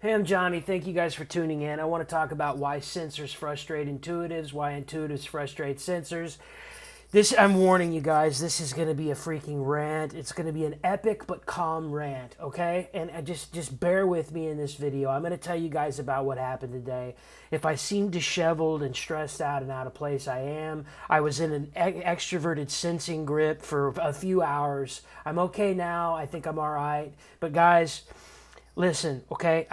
Hey, I'm Johnny. Thank you guys for tuning in. I want to talk about why sensors frustrate intuitives, why intuitives frustrate sensors. I'm warning you guys, this is going to be a freaking rant. It's going to be an epic but calm rant, okay? And just bear with me in this video. I'm going to tell you guys about what happened today. If I seem disheveled and stressed out and out of place, I am. I was in an extroverted sensing grip for a few hours. I'm okay now. I think I'm all right. But guys, listen, okay?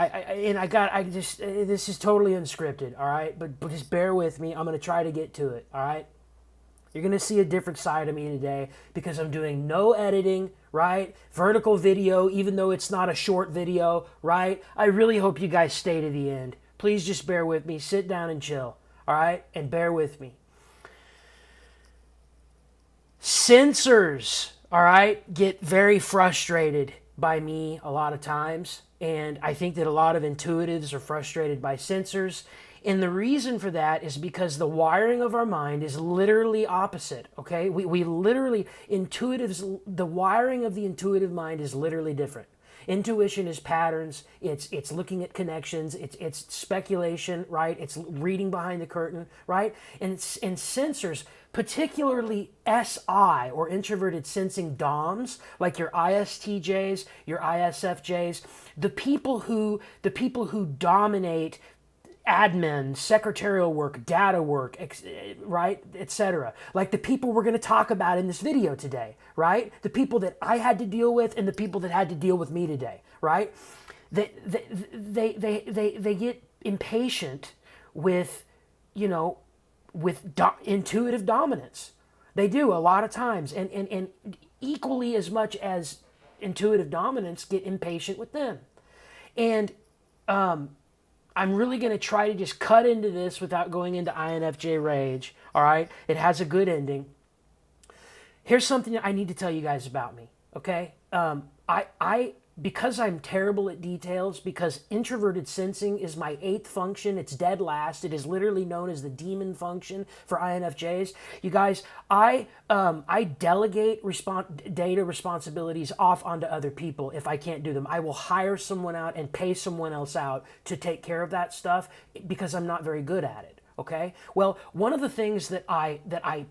This is totally unscripted, all right? But just bear with me. I'm going to try to get to it, all right? You're going to see a different side of me today because I'm doing no editing, right? Vertical video, even though it's not a short video, right? I really hope you guys stay to the end. Please just bear with me. Sit down and chill, all right? And bear with me. Sensors, all right, get very frustrated by me a lot of times. And I think that a lot of intuitives are frustrated by sensors. And the reason for that is because the wiring of our mind is literally opposite, okay? We literally, the wiring of the intuitive mind is literally different. Intuition is patterns, it's looking at connections, it's speculation, right? It's reading behind the curtain, right? And sensors, particularly SI or introverted sensing DOMs, like your ISTJs, your ISFJs, the people who dominate admin, secretarial work, data work, right, etc. Like the people we're going to talk about in this video today, right? The people that I had to deal with and the people that had to deal with me today, right? They get impatient with, intuitive dominance. They do a lot of times, and equally as much as intuitive dominance get impatient with them. And I'm really going to try to just cut into this without going into INFJ rage, all right? It has a good ending. Here's something that I need to tell you guys about me, okay? Because I'm terrible at details, because introverted sensing is my 8th function, it's dead last, it is literally known as the demon function for INFJs. You guys, I delegate data responsibilities off onto other people if I can't do them. I will hire someone out and pay someone else out to take care of that stuff because I'm not very good at it. Okay? Well, one of the things that I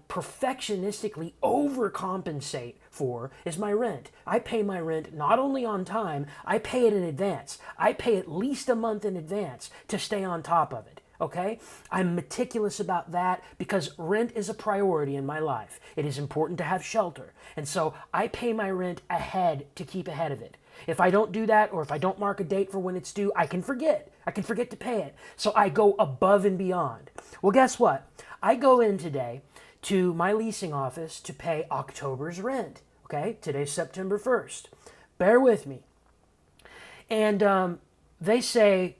perfectionistically overcompensate for is my rent. I pay my rent not only on time, I pay it in advance. I pay at least a month in advance to stay on top of it. Okay? I'm meticulous about that because rent is a priority in my life. It is important to have shelter. And so I pay my rent ahead to keep ahead of it. If I don't do that, or if I don't mark a date for when it's due, I can forget. I can forget to pay it. So I go above and beyond. Well, guess what? I go in today to my leasing office to pay October's rent. Okay? Today's September 1st. Bear with me. And they say,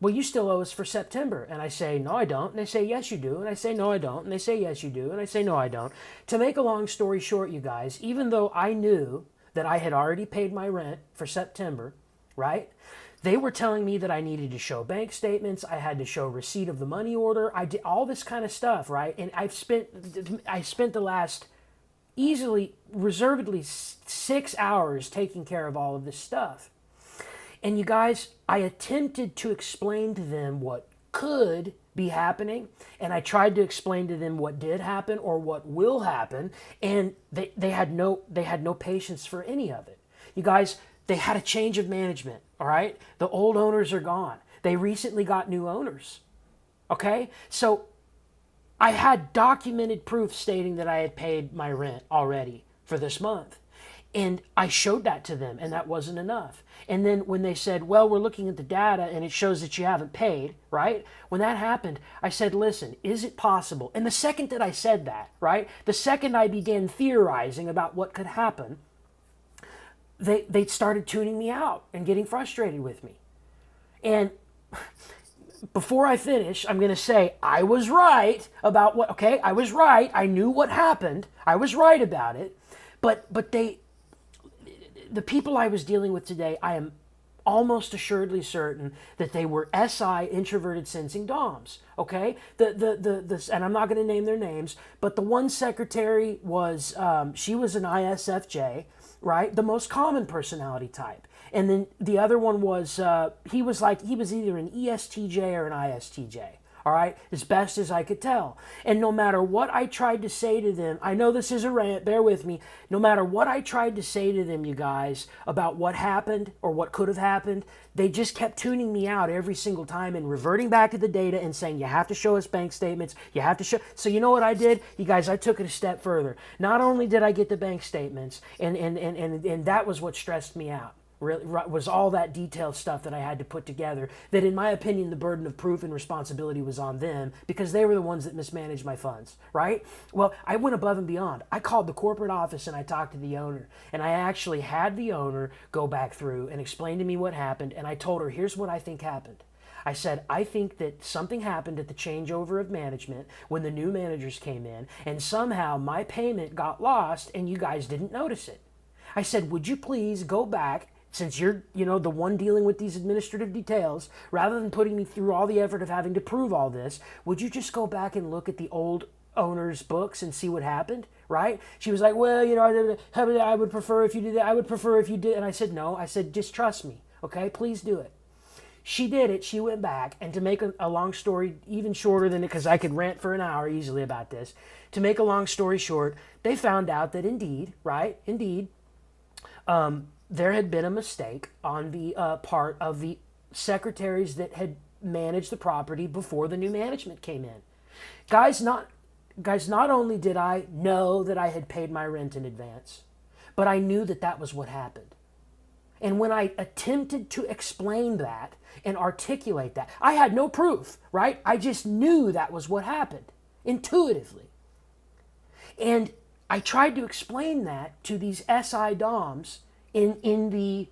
well, you still owe us for September. And I say, no, I don't. And they say, yes, you do. And I say, no, I don't. And they say, yes, you do. And I say, no, I don't. To make a long story short, you guys, even though I knew that I had already paid my rent for September, right? They were telling me that I needed to show bank statements. I had to show receipt of the money order. I did all this kind of stuff, right? And I spent the last reservedly 6 hours taking care of all of this stuff. And you guys, I attempted to explain to them what could be happening, and I tried to explain to them what did happen or what will happen, and they had no patience for any of it. You guys, they had a change of management, all right? The old owners are gone. They recently got new owners, okay? So I had documented proof stating that I had paid my rent already for this month. And I showed that to them, and that wasn't enough. And then when they said, well, we're looking at the data, and it shows that you haven't paid, right? When that happened, I said, listen, is it possible? And the second that I said that, right, the second I began theorizing about what could happen, they started tuning me out and getting frustrated with me. And before I finish, I'm going to say I was right about what, okay, I was right. I knew what happened. I was right about it. But the people I was dealing with today, I am almost assuredly certain that they were SI, introverted sensing DOMs, okay? And I'm not going to name their names, but the one secretary was, she was an ISFJ, right? The most common personality type. And then the other one was, he was either an ESTJ or an ISTJ. All right, as best as I could tell. And no matter what I tried to say to them, I know this is a rant, bear with me. No matter what I tried to say to them, you guys, about what happened or what could have happened, they just kept tuning me out every single time and reverting back to the data and saying, you have to show us bank statements, you have to show. So you know what I did? You guys, I took it a step further. Not only did I get the bank statements, and that was what stressed me out. Was all that detailed stuff that I had to put together, that in my opinion the burden of proof and responsibility was on them because they were the ones that mismanaged my funds, right? Well, I went above and beyond. I called the corporate office and I talked to the owner, and I actually had the owner go back through and explain to me what happened, and I told her, here's what I think happened. I said, I think that something happened at the changeover of management when the new managers came in, and somehow my payment got lost and you guys didn't notice it. I said, would you please go back, since you're, the one dealing with these administrative details, rather than putting me through all the effort of having to prove all this, would you just go back and look at the old owner's books and see what happened, right? She was like, well, I would prefer if you did that. I would prefer if you did. And I said, no. I said, just trust me, okay? Please do it. She did it. She went back. And to make a long story even shorter than it, because I could rant for an hour easily about this, to make a long story short, they found out that indeed, there had been a mistake on the part of the secretaries that had managed the property before the new management came in. Guys, not only did I know that I had paid my rent in advance, but I knew that that was what happened. And when I attempted to explain that and articulate that, I had no proof, right? I just knew that was what happened intuitively. And I tried to explain that to these SI DOMs in the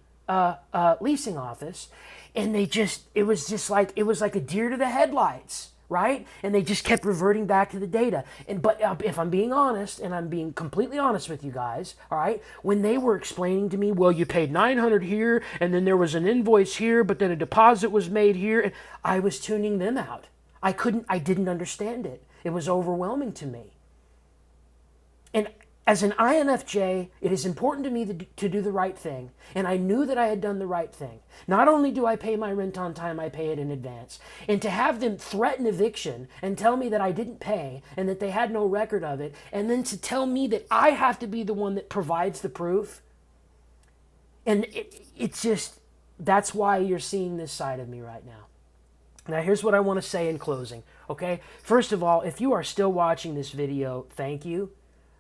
leasing office, and it was like a deer to the headlights, right? And they just kept reverting back to the data. But if I'm being honest, and I'm being completely honest with you guys, all right, when they were explaining to me, well, you paid $900 here, and then there was an invoice here, but then a deposit was made here, and I was tuning them out. I didn't understand it. It was overwhelming to me. And as an INFJ, it is important to me to do the right thing, and I knew that I had done the right thing. Not only do I pay my rent on time, I pay it in advance. And to have them threaten eviction and tell me that I didn't pay and that they had no record of it, and then to tell me that I have to be the one that provides the proof, and it's just, that's why you're seeing this side of me right now. Now, here's what I want to say in closing, okay? First of all, if you are still watching this video, thank you.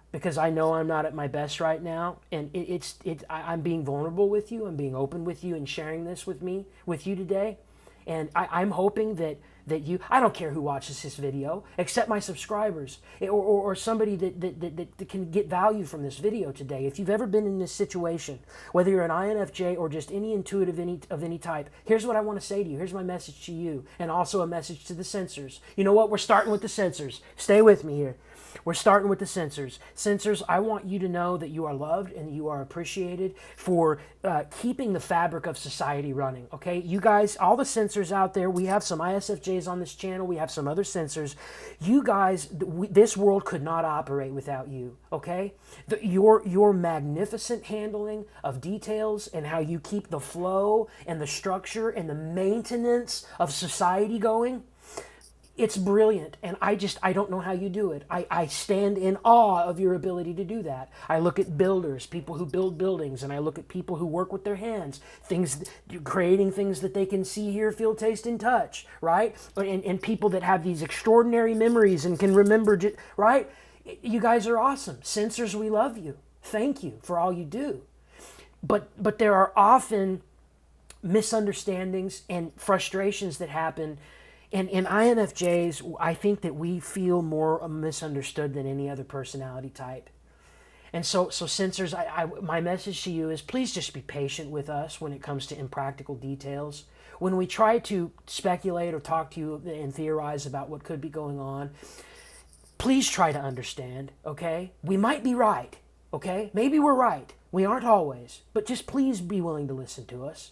Because I know I'm not at my best right now, and I'm being vulnerable with you, I'm being open with you and sharing this with you today. And I'm hoping that you, I don't care who watches this video, except my subscribers, or somebody that can get value from this video today. If you've ever been in this situation, whether you're an INFJ or just any intuitive of any type, here's what I want to say to you. Here's my message to you, and also a message to the sensors. You know what? We're starting with the sensors. Stay with me here. We're starting with the sensors. Sensors, I want you to know that you are loved and you are appreciated for keeping the fabric of society running, okay? You guys, all the sensors out there, we have some ISFJs on this channel, we have some other sensors. You guys, this world could not operate without you, okay? Your magnificent handling of details and how you keep the flow and the structure and the maintenance of society going, it's brilliant, and I don't know how you do it. I stand in awe of your ability to do that. I look at builders, people who build buildings, and I look at people who work with their hands, creating things that they can see, hear, feel, taste, and touch, right? And people that have these extraordinary memories and can remember, right? You guys are awesome. Sensors, we love you. Thank you for all you do. But there are often misunderstandings and frustrations that happen. And in INFJs, I think that we feel more misunderstood than any other personality type. And so sensors, my message to you is please just be patient with us when it comes to impractical details. When we try to speculate or talk to you and theorize about what could be going on, please try to understand, okay? We might be right, okay? Maybe we're right. We aren't always. But just please be willing to listen to us.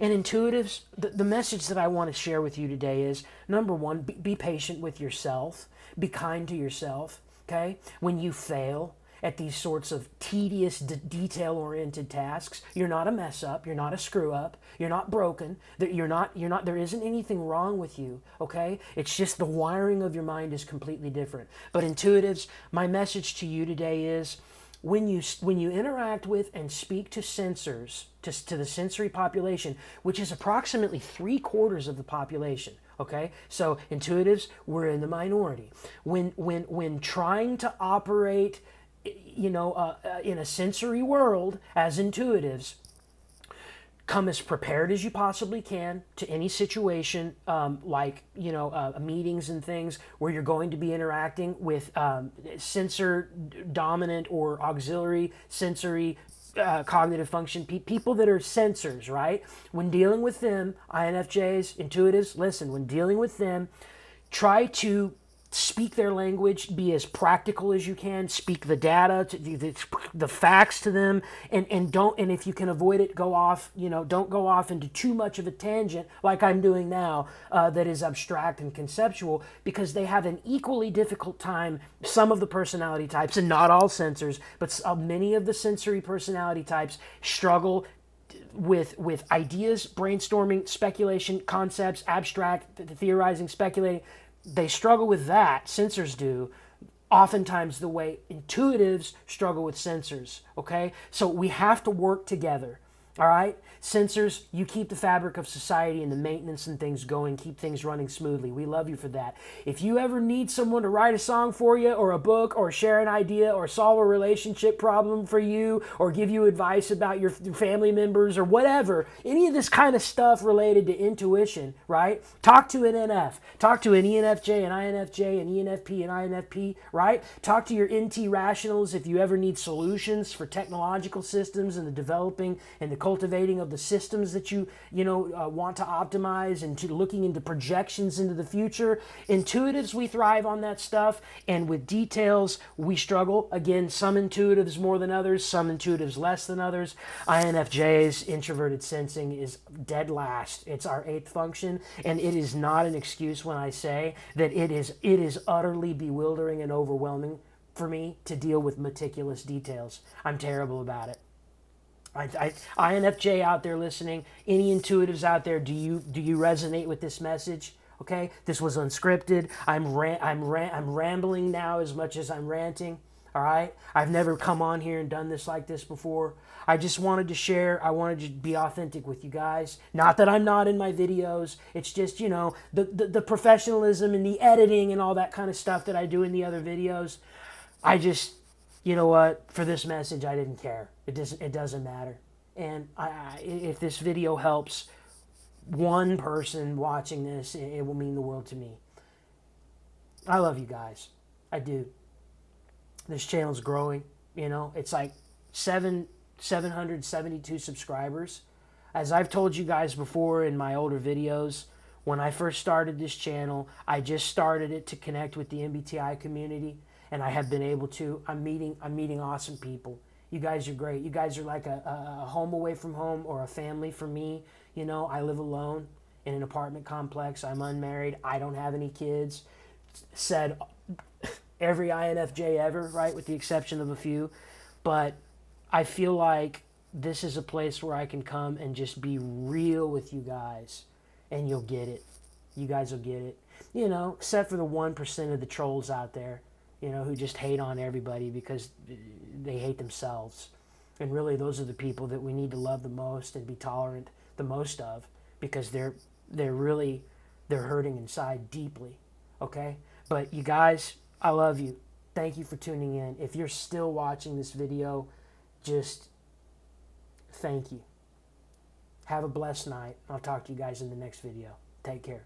And intuitives, the message that I want to share with you today is, number one, be patient with yourself. Be kind to yourself, okay? When you fail, at these sorts of tedious, detail-oriented tasks. You're not a mess up. You're not a screw up. You're not broken. There isn't anything wrong with you, okay? It's just the wiring of your mind is completely different. But intuitives, my message to you today is, when you interact with and speak to sensors, to the sensory population, which is approximately 3/4 of the population, okay? So intuitives, we're in the minority. When trying to operate, in a sensory world as intuitives, come as prepared as you possibly can to any situation, meetings and things where you're going to be interacting with sensor dominant or auxiliary sensory cognitive function people that are sensors, right? When dealing with them, INFJs, intuitives, listen, when dealing with them, try to speak their language, be as practical as you can, speak the data, the facts to them, and if you can avoid it, don't go off into too much of a tangent like I'm doing now, that is abstract and conceptual, because they have an equally difficult time, some of the personality types, and not all sensors, but many of the sensory personality types struggle with ideas, brainstorming, speculation, concepts, abstract, theorizing, speculating. They struggle with that, sensors do, oftentimes the way intuitives struggle with sensors, okay? So we have to work together, all right? Sensors, you keep the fabric of society and the maintenance and things going, keep things running smoothly. We love you for that. If you ever need someone to write a song for you, or a book, or share an idea, or solve a relationship problem for you, or give you advice about your family members, or whatever, any of this kind of stuff related to intuition, right? Talk to an NF. Talk to an ENFJ, an INFJ, an ENFP, an INFP, right? Talk to your NT rationals if you ever need solutions for technological systems and the developing and the cultivating of the systems that you want to optimize, and to looking into projections into the future. Intuitives, we thrive on that stuff, and with details we struggle. Again, some intuitives more than others, some intuitives less than others. INFJs, introverted sensing, is dead last. It's our 8th function, and it is not an excuse when I say that it is utterly bewildering and overwhelming for me to deal with meticulous details. I'm terrible about it. INFJ out there listening, any intuitives out there, do you resonate with this message? Okay, this was unscripted. I'm rambling now as much as I'm ranting. All right, I've never come on here and done this like this before. I just wanted to share. I wanted to be authentic with you guys. Not that I'm not in my videos. It's just, the professionalism and the editing and all that kind of stuff that I do in the other videos. I just, you know what? For this message, I didn't care. It doesn't matter. And if this video helps one person watching this, it will mean the world to me. I love you guys. I do. This channel's growing. It's like 772 subscribers. As I've told you guys before in my older videos, when I first started this channel, I just started it to connect with the MBTI community, and I have been able to. I'm meeting awesome people. You guys are great. You guys are like a home away from home, or a family for me. I live alone in an apartment complex. I'm unmarried. I don't have any kids. Said every INFJ ever, right, with the exception of a few. But I feel like this is a place where I can come and just be real with you guys, and you'll get it. You guys will get it. Except for the 1% of the trolls out there, who just hate on everybody because they hate themselves. And really, those are the people that we need to love the most and be tolerant the most of, because they're hurting inside deeply, okay? But you guys, I love you. Thank you for tuning in. If you're still watching this video, just thank you. Have a blessed night. I'll talk to you guys in the next video. Take care.